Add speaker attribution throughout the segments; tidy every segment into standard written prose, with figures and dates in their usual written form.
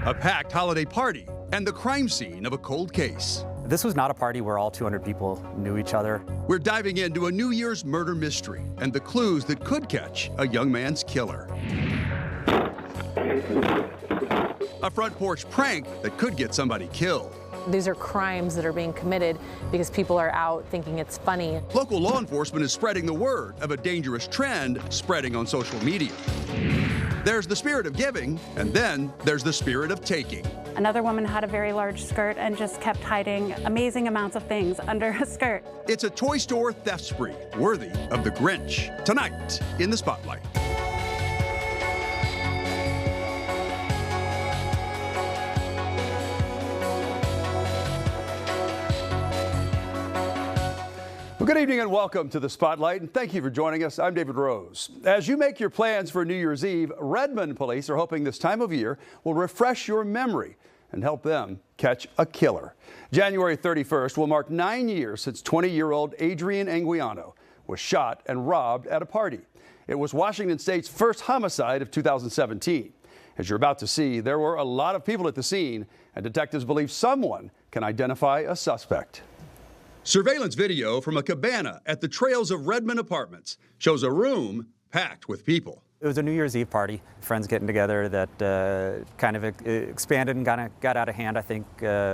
Speaker 1: A packed holiday party and the crime scene of a cold case.
Speaker 2: This was not a party where all 200 people knew each other.
Speaker 1: We're diving into a New Year's murder mystery and the clues that could catch a young man's killer. A front porch prank that could get somebody killed.
Speaker 3: These are crimes that are being committed because people are out thinking it's funny.
Speaker 1: Local law enforcement is spreading the word of a dangerous trend spreading on social media. There's the spirit of giving, and then there's the spirit of taking.
Speaker 4: Another woman had a very large skirt and just kept hiding amazing amounts of things under her skirt.
Speaker 1: It's a toy store theft spree worthy of the Grinch. Tonight in the Spotlight. Well, good evening and welcome to the Spotlight, and thank you for joining us. I'm David Rose. As you make your plans for New Year's Eve, Redmond police are hoping this time of year will refresh your memory and help them catch a killer. January 31st will mark 9 years since 20-year-old Adrian Anguiano was shot and robbed at a party. It was Washington State's first homicide of 2017. As you're about to see, there were a lot of people at the scene, and detectives believe someone can identify a suspect. Surveillance video from a cabana at the Trails of Redmond Apartments shows a room packed with people.
Speaker 2: It was a New Year's Eve party, friends getting together that kind of expanded and got out of hand, I think,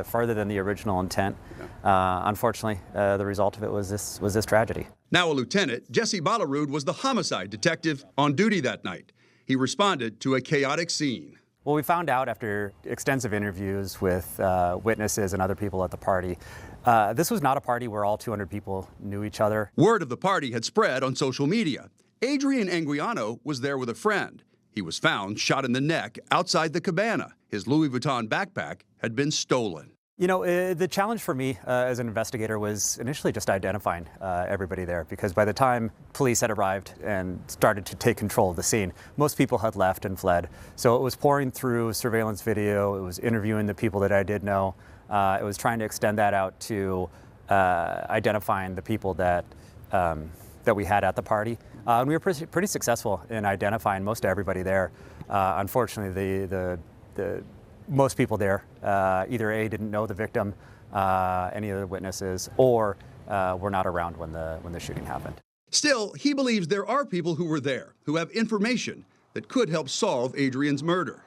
Speaker 2: farther than the original intent. Unfortunately, the result of it was this tragedy.
Speaker 1: Now a lieutenant, Jesse Balarud, was the homicide detective on duty that night. He responded to a chaotic scene.
Speaker 2: Well, we found out after extensive interviews with witnesses and other people at the party, this was not a party where all 200 people knew each other.
Speaker 1: Word of the party had spread on social media. Adrian Anguiano was there with a friend. He was found shot in the neck outside the cabana. His Louis Vuitton backpack had been stolen.
Speaker 2: You know, the challenge for me as an investigator was initially just identifying everybody there, because by the time police had arrived and started to take control of the scene, most people had left and fled. So it was pouring through surveillance video, it was interviewing the people that I did know, it was trying to extend that out to identifying the people that we had at the party. And we were pretty successful in identifying most everybody there. Unfortunately, the most people there either A, didn't know the victim, any of the witnesses, or were not around when the shooting happened.
Speaker 1: Still, he believes there are people who were there, who have information that could help solve Adrian's murder.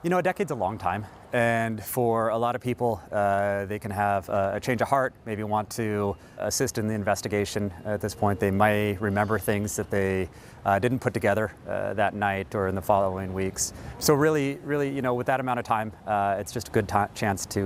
Speaker 2: You know, a decade's a long time, and for a lot of people, they can have a change of heart, maybe want to assist in the investigation. At this point, they may remember things that they didn't put together that night or in the following weeks. So really, you know, with that amount of time, it's just a good chance to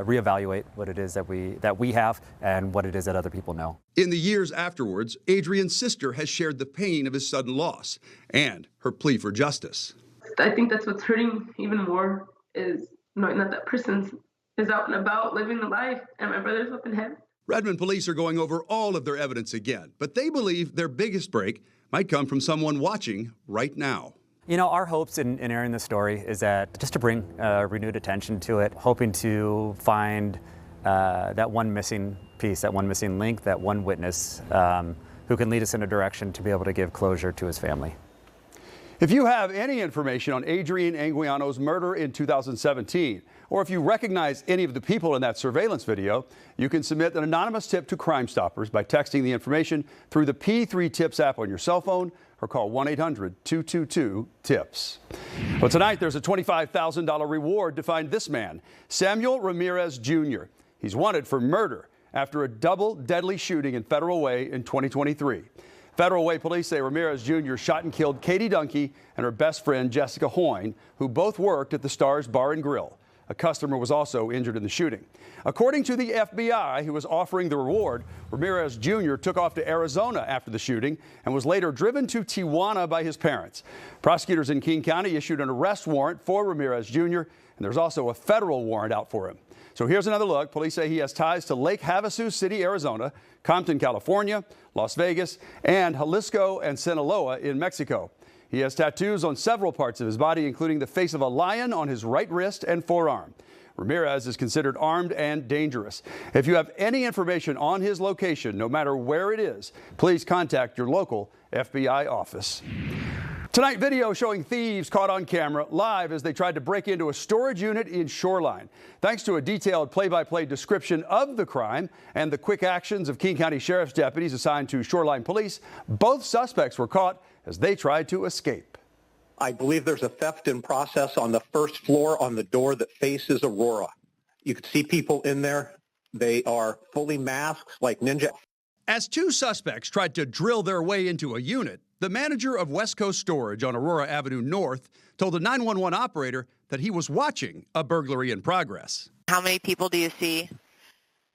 Speaker 2: reevaluate what it is that we have and what it is that other people know.
Speaker 1: In the years afterwards, Adrian's sister has shared the pain of his sudden loss and her plea for justice.
Speaker 5: I think that's what's hurting even more, is knowing that person is out and about living the life and my brother's up in heaven.
Speaker 1: Redmond police are going over all of their evidence again, but they believe their biggest break might come from someone watching right now.
Speaker 2: You know, our hopes in airing this story is that just to bring renewed attention to it, hoping to find that one missing piece, that one missing link, that one witness who can lead us in a direction to be able to give closure to his family.
Speaker 1: If you have any information on Adrian Anguiano's murder in 2017, or if you recognize any of the people in that surveillance video, you can submit an anonymous tip to Crime Stoppers by texting the information through the P3 Tips app on your cell phone or call 1-800-222-TIPS. Well, tonight there's a $25,000 reward to find this man, Samuel Ramirez Jr. He's wanted for murder after a double deadly shooting in Federal Way in 2023. Federal Way police say Ramirez Jr. shot and killed Katie Dunkey and her best friend Jessica Hoyne, who both worked at the Stars Bar and Grill. A customer was also injured in the shooting. According to the FBI, who was offering the reward, Ramirez Jr. took off to Arizona after the shooting and was later driven to Tijuana by his parents. Prosecutors in King County issued an arrest warrant for Ramirez Jr., and there's also a federal warrant out for him. So here's another look. Police say he has ties to Lake Havasu City, Arizona, Compton, California, Las Vegas, and Jalisco and Sinaloa in Mexico. He has tattoos on several parts of his body, including the face of a lion on his right wrist and forearm. Ramirez is considered armed and dangerous. If you have any information on his location, no matter where it is, please contact your local FBI office. Tonight, video showing thieves caught on camera live as they tried to break into a storage unit in Shoreline. Thanks to a detailed play-by-play description of the crime and the quick actions of King County Sheriff's deputies assigned to Shoreline Police, both suspects were caught as they tried to escape.
Speaker 6: I believe there's a theft in process on the first floor on the door that faces Aurora. You can see people in there. They are fully masked like ninja.
Speaker 1: As two suspects tried to drill their way into a unit, the manager of West Coast Storage on Aurora Avenue North told a 911 operator that he was watching a burglary in progress.
Speaker 7: How many people do you see?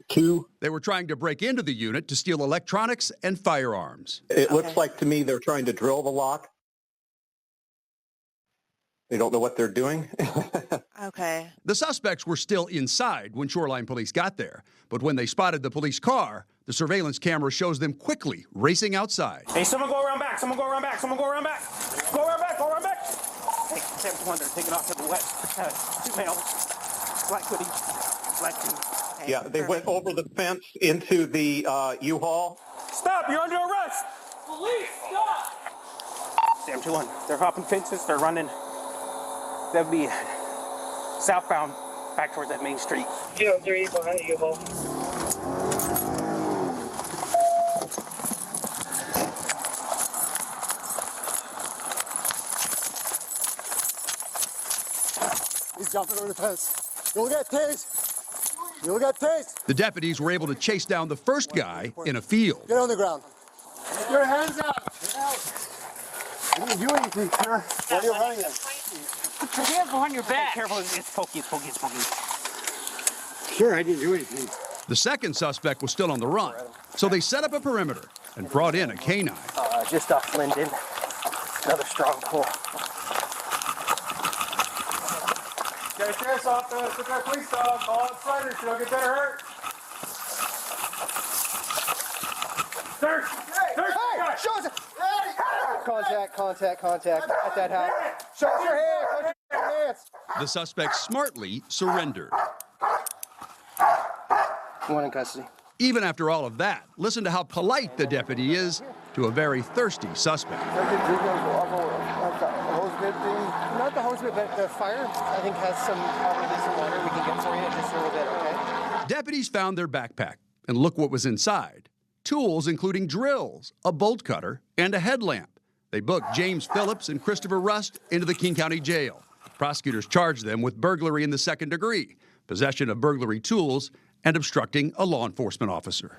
Speaker 6: 2.
Speaker 1: They were trying to break into the unit to steal electronics and firearms.
Speaker 6: It looks like to me they're trying to drill the lock. They don't know what they're doing.
Speaker 7: Okay.
Speaker 1: The suspects were still inside when Shoreline Police got there, but when they spotted the police car, the surveillance camera shows them quickly racing outside.
Speaker 8: Hey, someone go around back. Someone go around back. Someone go around back. Go around back. Go around back. Hey, Sam's one. They're taking off to the west. 2 males. Black hoodie. Black team.
Speaker 7: Okay,
Speaker 6: Yeah, they went over the fence into the U-Haul.
Speaker 8: Stop. You're under arrest. Police, stop. Sam 2-1. They're hopping fences. They're running. That'd be southbound back towards that main street.
Speaker 9: 03 behind the U-Haul.
Speaker 10: He's jumping over the fence. You'll get tased. You'll get tased.
Speaker 1: The deputies were able to chase down the first guy in a field.
Speaker 10: Get on the ground. Get your hands up. I didn't do anything, sir. Why are you running then?
Speaker 8: Put your hands behind your back. Hey, careful. It's pokey. It's pokey. It's pokey.
Speaker 10: Sure, I didn't do anything.
Speaker 1: The second suspect was still on the run, so they set up a perimeter and brought in a canine.
Speaker 8: Just off Linden. Another strong pull.
Speaker 10: Get a sheriff's office, get that police dog, call it sliders, you don't get better hurt.
Speaker 8: Search!
Speaker 10: Hey, show us. Contact at that house. Show us your hands.
Speaker 1: The suspect smartly surrendered.
Speaker 10: One in custody.
Speaker 1: Even after all of that, listen to how polite the deputy is to a very thirsty suspect.
Speaker 10: Not the hose bit, but the fire, I think, has probably some water we can get for you just a little bit, okay?
Speaker 1: Deputies found their backpack, and look what was inside. Tools including drills, a bolt cutter, and a headlamp. They booked James Phillips and Christopher Rust into the King County Jail. Prosecutors charged them with burglary in the second degree, possession of burglary tools, and obstructing a law enforcement officer.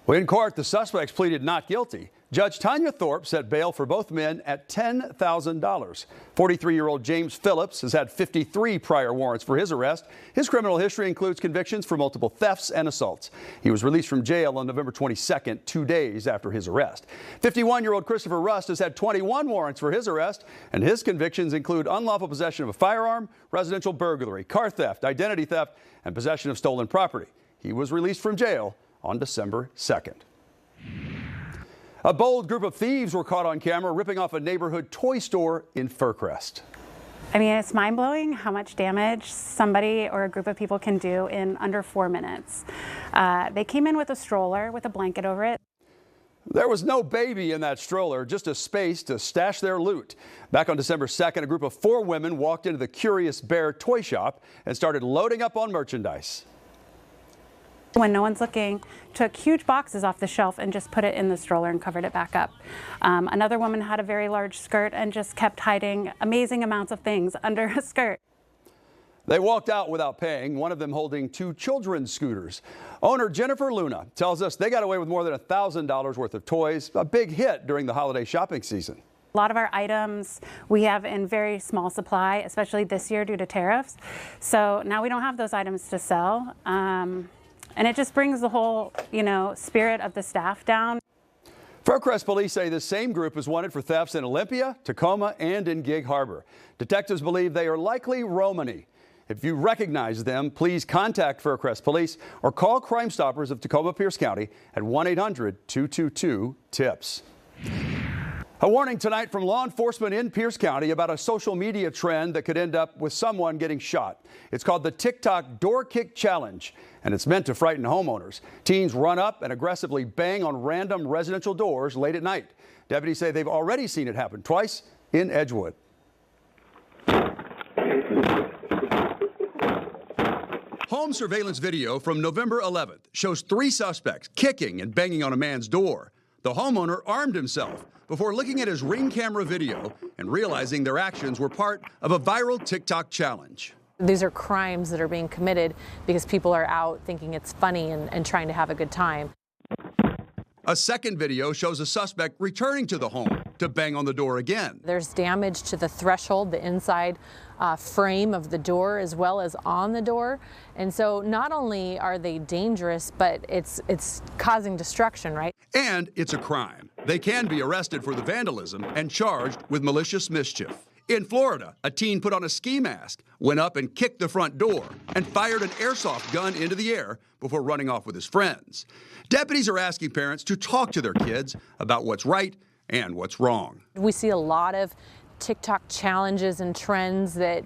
Speaker 1: Well, in court, the suspects pleaded not guilty. Judge Tanya Thorpe set bail for both men at $10,000. 43-year-old James Phillips has had 53 prior warrants for his arrest. His criminal history includes convictions for multiple thefts and assaults. He was released from jail on November 22nd, 2 days after his arrest. 51-year-old Christopher Rust has had 21 warrants for his arrest, and his convictions include unlawful possession of a firearm, residential burglary, car theft, identity theft, and possession of stolen property. He was released from jail on December 2nd. A bold group of thieves were caught on camera ripping off a neighborhood toy store in Fircrest.
Speaker 4: I mean, it's mind-blowing how much damage somebody or a group of people can do in under 4 minutes. They came in with a stroller with a blanket over it.
Speaker 1: There was no baby in that stroller, just a space to stash their loot. Back on December 2nd, a group of 4 women walked into the Curious Bear toy shop and started loading up on merchandise.
Speaker 4: When no one's looking, took huge boxes off the shelf and just put it in the stroller and covered it back up. Another woman had a very large skirt and just kept hiding amazing amounts of things under a skirt.
Speaker 1: They walked out without paying, one of them holding 2 children's scooters. Owner Jennifer Luna tells us they got away with more than $1,000 worth of toys, a big hit during the holiday shopping season.
Speaker 4: A lot of our items we have in very small supply, especially this year due to tariffs. So now we don't have those items to sell. And it just brings the whole, spirit of the staff down.
Speaker 1: Fircrest police say the same group is wanted for thefts in Olympia, Tacoma, and in Gig Harbor. Detectives believe they are likely Romani. If you recognize them, please contact Fircrest Police or call Crime Stoppers of Tacoma Pierce County at 1-800-222-TIPS. A warning tonight from law enforcement in Pierce County about a social media trend that could end up with someone getting shot. It's called the TikTok Door Kick Challenge, and it's meant to frighten homeowners. Teens run up and aggressively bang on random residential doors late at night. Deputies say they've already seen it happen twice in Edgewood. Home surveillance video from November 11th shows 3 suspects kicking and banging on a man's door. The homeowner armed himself before looking at his Ring camera video and realizing their actions were part of a viral TikTok challenge.
Speaker 3: These are crimes that are being committed because people are out thinking it's funny and trying to have a good time.
Speaker 1: A second video shows a suspect returning to the home to bang on the door again.
Speaker 3: There's damage to the threshold, the inside frame of the door, as well as on the door. And so not only are they dangerous, but it's causing destruction, right?
Speaker 1: And it's a crime. They can be arrested for the vandalism and charged with malicious mischief. In Florida, a teen put on a ski mask, went up and kicked the front door, and fired an airsoft gun into the air before running off with his friends. Deputies are asking parents to talk to their kids about what's right and what's wrong.
Speaker 3: We see a lot of TikTok challenges and trends that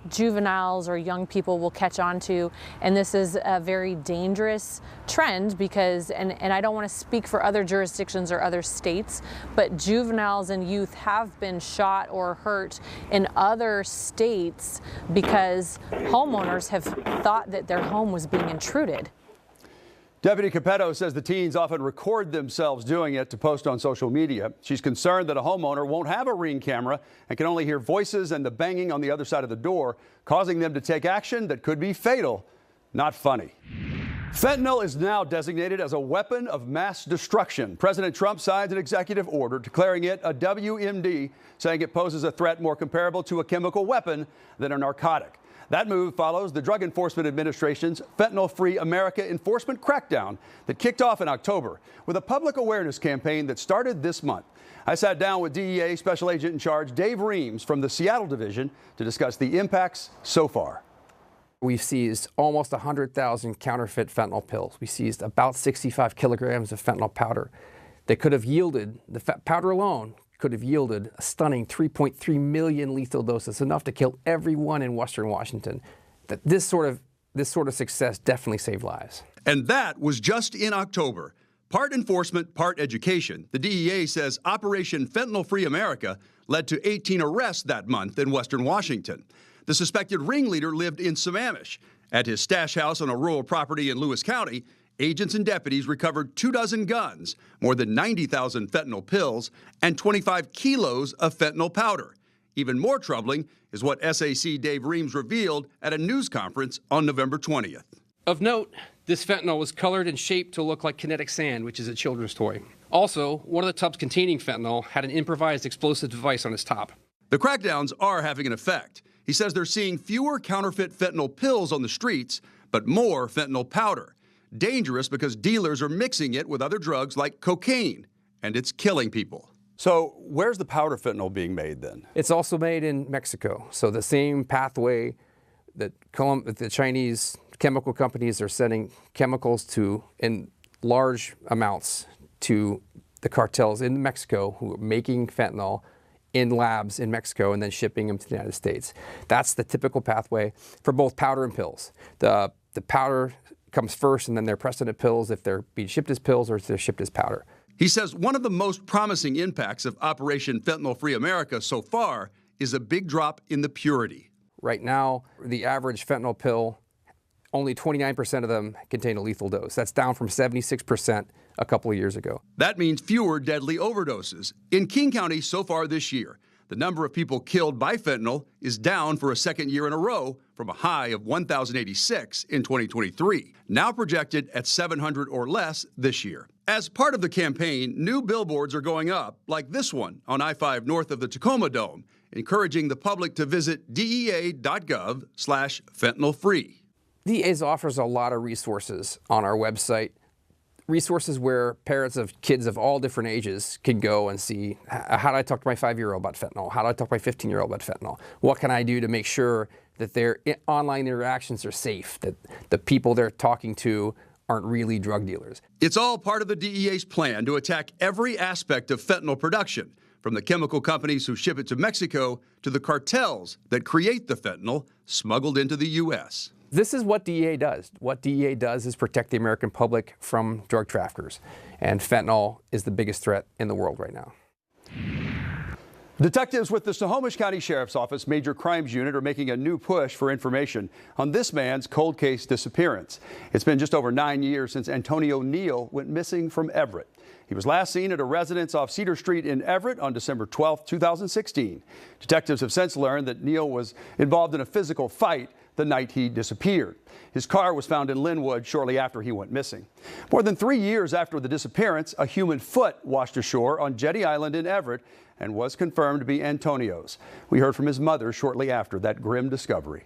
Speaker 3: juveniles or young people will catch on to, and this is a very dangerous trend because, and I don't want to speak for other jurisdictions or other states, but juveniles and youth have been shot or hurt in other states because homeowners have thought that their home was being intruded.
Speaker 1: Deputy Capetto says the teens often record themselves doing it to post on social media. She's concerned that a homeowner won't have a Ring camera and can only hear voices and the banging on the other side of the door, causing them to take action that could be fatal. Not funny. Fentanyl is now designated as a weapon of mass destruction. President Trump signs an executive order declaring it a WMD, saying it poses a threat more comparable to a chemical weapon than a narcotic. That move follows the Drug Enforcement Administration's Fentanyl-Free America enforcement crackdown that kicked off in October with a public awareness campaign that started this month. I sat down with DEA Special Agent in Charge Dave Reams from the Seattle Division to discuss the impacts so far.
Speaker 11: We've seized almost 100,000 counterfeit fentanyl pills. We seized about 65 kilograms of fentanyl powder. They could have yielded, the powder alone could have yielded a stunning 3.3 million lethal doses, enough to kill everyone in Western Washington. That this sort of success definitely saved lives.
Speaker 1: And that was just in October. Part enforcement, part education. The DEA says Operation Fentanyl-Free America led to 18 arrests that month in Western Washington. The suspected ringleader lived in Sammamish. At his stash house on a rural property in Lewis County, agents and deputies recovered 24 guns, more than 90,000 fentanyl pills, and 25 kilos of fentanyl powder. Even more troubling is what SAC Dave Reams revealed at a news conference on November 20th.
Speaker 12: Of note, this fentanyl was colored and shaped to look like kinetic sand, which is a children's toy. Also, one of the tubs containing fentanyl had an improvised explosive device on its top.
Speaker 1: The crackdowns are having an effect. He says they're seeing fewer counterfeit fentanyl pills on the streets, but more fentanyl powder. Dangerous because dealers are mixing it with other drugs like cocaine, and it's killing people. So where's the powder fentanyl being made then?
Speaker 11: It's also made in Mexico. So the same pathway that the Chinese chemical companies are sending chemicals to in large amounts to the cartels in Mexico who are making fentanyl in labs in Mexico and then shipping them to the United States. That's the typical pathway for both powder and pills. The powder comes first, and then they're pressed into pills if they're being shipped as pills or if they're shipped as powder.
Speaker 1: He says one of the most promising impacts of Operation Fentanyl-Free America so far is a big drop in the purity.
Speaker 11: Right now, the average fentanyl pill, only 29% of them contain a lethal dose. That's down from 76% a couple of years ago.
Speaker 1: That means fewer deadly overdoses. In King County so far this year, the number of people killed by fentanyl is down for a second year in a row from a high of 1,086 in 2023, now projected at 700 or less this year. As part of the campaign, new billboards are going up, like this one on I-5 north of the Tacoma Dome, encouraging the public to visit dea.gov/fentanylfree.
Speaker 11: DEA offers a lot of resources on our website, resources where parents of kids of all different ages can go and see, how do I talk to my 5-year-old about fentanyl? How do I talk to my 15-year-old about fentanyl? What can I do to make sure that their online interactions are safe, that the people they're talking to aren't really drug dealers.
Speaker 1: It's all part of the DEA's plan to attack every aspect of fentanyl production, from the chemical companies who ship it to Mexico to the cartels that create the fentanyl smuggled into the U.S.
Speaker 11: This is what DEA does. What DEA does is protect the American public from drug traffickers. And fentanyl is the biggest threat in the world right now.
Speaker 1: Detectives with the Snohomish County Sheriff's Office Major Crimes Unit are making a new push for information on this man's cold case disappearance. It's been just over 9 years since Antonio Neal went missing from Everett. He was last seen at a residence off Cedar Street in Everett on December 12, 2016. Detectives have since learned that Neal was involved in a physical fight the night he disappeared. His car was found in Linwood shortly after he went missing. More than 3 years after the disappearance, a human foot washed ashore on Jetty Island in Everett and was confirmed to be Antonio's. We heard from his mother shortly after that grim discovery.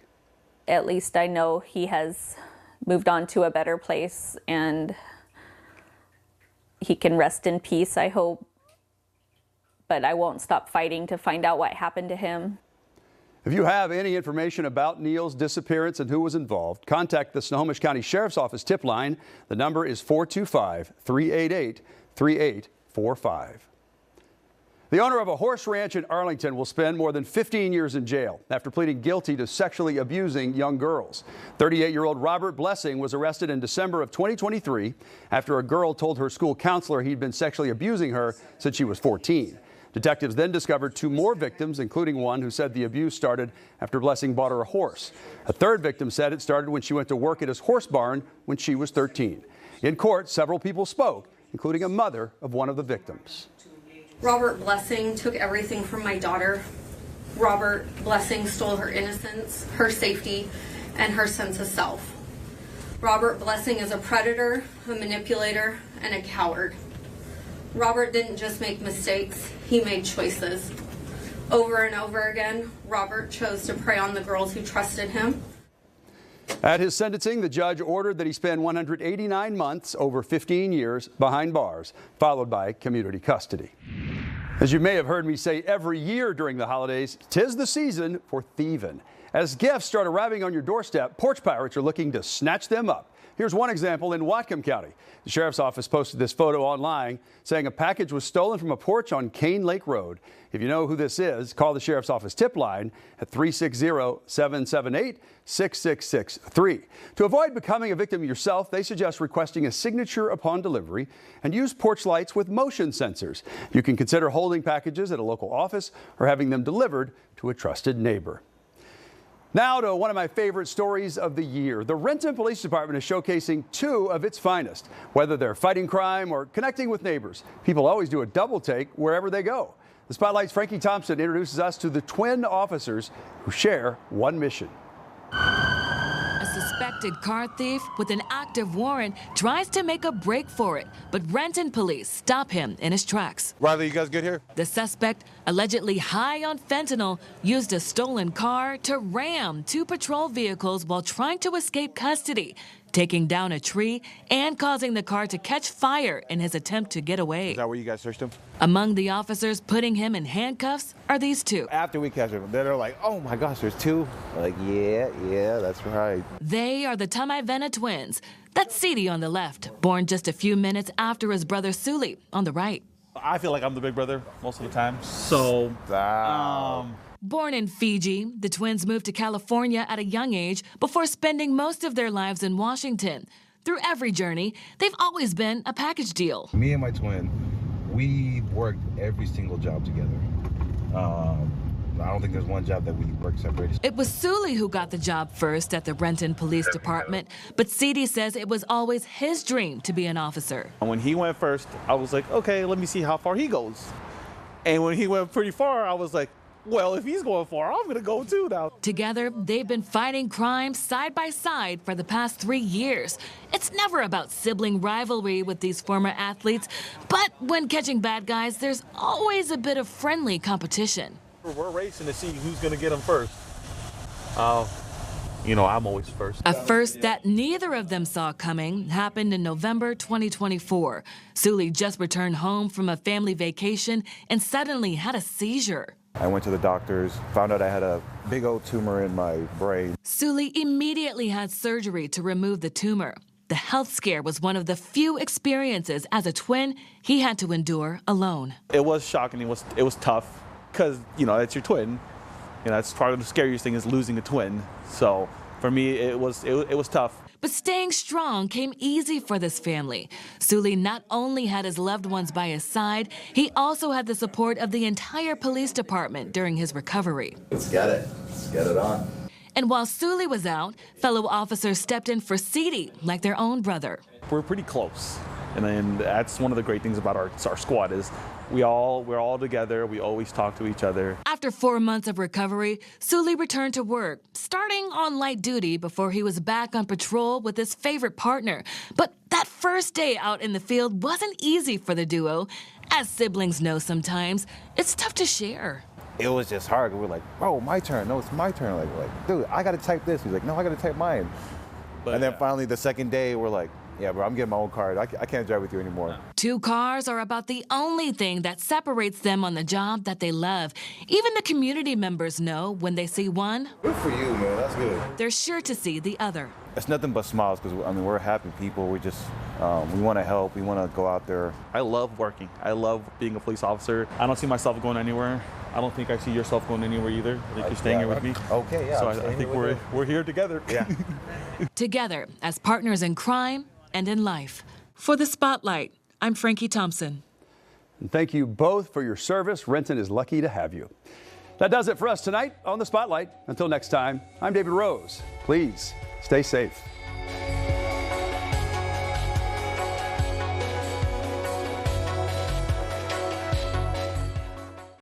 Speaker 13: At least I know he has moved on to a better place and he can rest in peace, I hope. But I won't stop fighting to find out what happened to him.
Speaker 1: If you have any information about Neal's disappearance and who was involved, contact the Snohomish County Sheriff's Office tip line. The number is 425-388-3845. The owner of a horse ranch in Arlington will spend more than 15 years in jail after pleading guilty to sexually abusing young girls. 38-year-old Robert Blessing was arrested in December of 2023 after a girl told her school counselor he'd been sexually abusing her since she was 14. Detectives then discovered 2 more victims, including one who said the abuse started after Blessing bought her a horse. A third victim said it started when she went to work at his horse barn when she was 13. In court, several people spoke, including a mother of one of the victims.
Speaker 14: Robert Blessing took everything from my daughter. Robert Blessing stole her innocence, her safety, and her sense of self. Robert Blessing is a predator, a manipulator, and a coward. Robert didn't just make mistakes, he made choices. Over and over again, Robert chose to prey on the girls who trusted him.
Speaker 1: At his sentencing, the judge ordered that he spend 189 months, over 15 years, behind bars, followed by community custody. As you may have heard me say every year during the holidays, 'tis the season for thieving. As gifts start arriving on your doorstep, porch pirates are looking to snatch them up. Here's one example in Whatcom County. The sheriff's office posted this photo online saying a package was stolen from a porch on Cane Lake Road. If you know who this is, call the sheriff's office tip line at 360-778-6663. To avoid becoming a victim yourself, they suggest requesting a signature upon delivery and use porch lights with motion sensors. You can consider holding packages at a local office or having them delivered to a trusted neighbor. Now to one of my favorite stories of the year. The Renton Police Department is showcasing 2 of its finest. Whether they're fighting crime or connecting with neighbors, people always do a double take wherever they go. The Spotlight's Frankie Thompson introduces us to the twin officers who share one mission.
Speaker 15: A suspected car thief with an active warrant tries to make a break for it, but Renton police stop him in his tracks.
Speaker 16: Riley, you guys good here?
Speaker 15: The suspect, allegedly high on fentanyl, used a stolen car to ram 2 patrol vehicles while trying to escape custody, taking down a tree and causing the car to catch fire in his attempt to get away.
Speaker 16: Is that where you guys searched him?
Speaker 15: Among the officers putting him in handcuffs are these 2.
Speaker 16: After we catch him, they're like, oh my gosh, there's 2. Like, yeah, that's right.
Speaker 15: They are the Tamaivena twins. That's Sidi on the left, born just a few minutes after his brother Suli on the right.
Speaker 17: I feel like I'm the big brother most of the time, so...
Speaker 15: Born in Fiji, the twins moved to California at a young age before spending most of their lives in Washington. Through every journey, they've always been a package deal.
Speaker 18: Me and my twin, we worked every single job together. I don't think there's one job that we worked separated.
Speaker 15: It was Suli who got the job first at the Renton Police Department, but Sidi says it was always his dream to be an officer.
Speaker 17: When he went first, I was like, okay, let me see how far he goes. And when he went pretty far, I was like, well, if he's going far, I'm going to go too now.
Speaker 15: Together, they've been fighting crime side by side for the past 3 years. It's never about sibling rivalry with these former athletes, but when catching bad guys, there's always a bit of friendly competition.
Speaker 17: We're racing to see who's going to get him first. I'm always first.
Speaker 15: A first that neither of them saw coming happened in November 2024. Suli just returned home from a family vacation and suddenly had a seizure.
Speaker 16: I went to the doctors, found out I had a big old tumor in my brain.
Speaker 15: Suli immediately had surgery to remove the tumor. The health scare was one of the few experiences as a twin he had to endure alone.
Speaker 17: It was shocking. It was tough because, you know, it's your twin. You know, that's part of the scariest thing is losing a twin. So for me, it was tough.
Speaker 15: But staying strong came easy for this family. Sully not only had his loved ones by his side, he also had the support of the entire police department during his recovery.
Speaker 16: Let's get it. Let's get it on.
Speaker 15: And while Sully was out, fellow officers stepped in for Ceedy like their own brother.
Speaker 17: We're pretty close. And then that's one of the great things about our squad is we're all together. We always talk to each other.
Speaker 15: After 4 months of recovery, Sully returned to work, starting on light duty before he was back on patrol with his favorite partner. But that first day out in the field wasn't easy for the duo. As siblings know sometimes, it's tough to share.
Speaker 16: It was just hard. We're like, bro, my turn. No, it's my turn. Like, dude, I got to type this. He's like, no, I got to type mine. And then finally the second day, we're like, yeah, bro, I'm getting my own card. I can't drive with you anymore.
Speaker 15: 2 cars are about the only thing that separates them on the job that they love. Even the community members know when they see one,
Speaker 16: good for you, man. That's good.
Speaker 15: They're sure to see the other.
Speaker 16: It's nothing but smiles because, I mean, we're happy people. We just, we want to help. We want to go out there.
Speaker 17: I love working. I love being a police officer. I don't see myself going anywhere. I don't think I see yourself going anywhere either. I think you're staying here with me.
Speaker 16: Okay, yeah.
Speaker 17: So I think we're here together.
Speaker 16: Yeah.
Speaker 15: Together as partners in crime and in life. For the Spotlight, I'm Frankie Thompson.
Speaker 1: And thank you both for your service. Renton is lucky to have you. That does it for us tonight on the Spotlight. Until next time, I'm David Rose. Please stay safe.